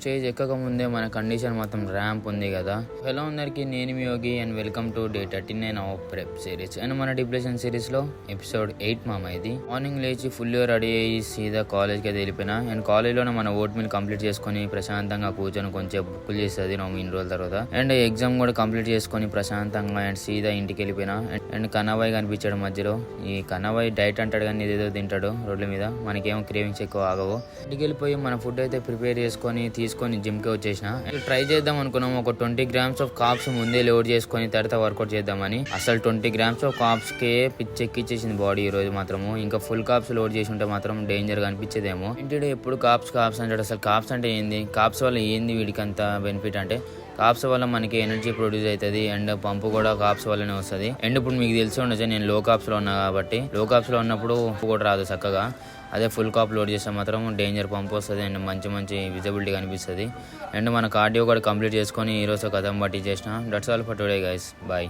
Stage ఎక్కక ముందే మన condition మొత్తం ర్యాంప్ ఉంది కదా. హలో అందరికి, నేను మీ Yogi and welcome to 39 of prep series. And మన డిప్రెషన్ సిరీస్ లో ఎపిసోడ్ 8 మామ. ఇది మార్నింగ్ లేచి ఫుల్ రెడీ అయ్యి సీదా కాలేజ్కి అయితే వెళ్ళిపోయినా. అండ్ కాలేజ్లోనే మన ఓట్ మీల్ కంప్లీట్ చేసుకుని ప్రశాంతంగా కూర్చొని కొంచెం బుక్కులు చేస్తుంది నా ఇన్ని రోజుల తర్వాత. అండ్ ఎగ్జామ్ కూడా కంప్లీట్ చేసుకుని ప్రశాంతంగా అండ్ సీదా ఇంటికి వెళ్ళిపోయినా. అండ్ కన్నబాయ్ కనిపించాడు మధ్యలో. ఈ కన్నబాయ్ డైట్ అంటాడు కానీ ఏదేదో తింటాడు రోడ్ల మీద. మనకేమో క్రేవింగ్స్ ఎక్కువ ఆగవు. ఇంటికి వెళ్ళిపోయి మన ఫుడ్ అయితే ప్రిపేర్ చేసుకొని తీసుకొని జిమ్కి వచ్చేసిన. ట్రై చేద్దాం అనుకున్నాం. ఒక 20 grams ఆఫ్ కాప్స్ ముందే లోడ్ చేసుకొని తర్వాత వర్కౌట్ చేద్దామని. అసలు 20 grams ఆఫ్ కాప్స్ కే పిచ్చెక్కిచ్చేసింది బాడీ ఈ రోజు మాత్రము. ఇంకా ఫుల్ కాప్స్ లోడ్ చేసి ఉంటే మాత్రం డేంజర్ గా అనిపించేదేమో. ఇంటి ఎప్పుడు కాప్స్ అంటాడు. అసలు కాప్స్ అంటే ఏంది, కాప్స్ వల్ల ఏంది వీడికి అంత బెనిఫిట్ అంటే, కాప్స్ వల్ల మనకి ఎనర్జీ ప్రొడ్యూస్ అవుతుంది అండ్ పంపు కూడా కాప్స్ వల్లనే వస్తుంది. అండ్ ఇప్పుడు మీకు తెలిసి ఉండొచ్చు, నేను లో కాప్స్ లో ఉన్నా కాబట్టి లో కాప్స్ లో ఉన్నప్పుడు కూడా రాదు చక్కగా. అదే ఫుల్ కాప్ లోడ్ చేస్తే మాత్రం డేంజర్ పంప్ వస్తుంది అండ్ మంచి విజిబిలిటీ కనిపిస్తుంది. అండ్ మన కార్డియో కూడా కంప్లీట్ చేసుకొని ఈరోజు కథం బట్టి చేసిన. That's all for today guys, bye.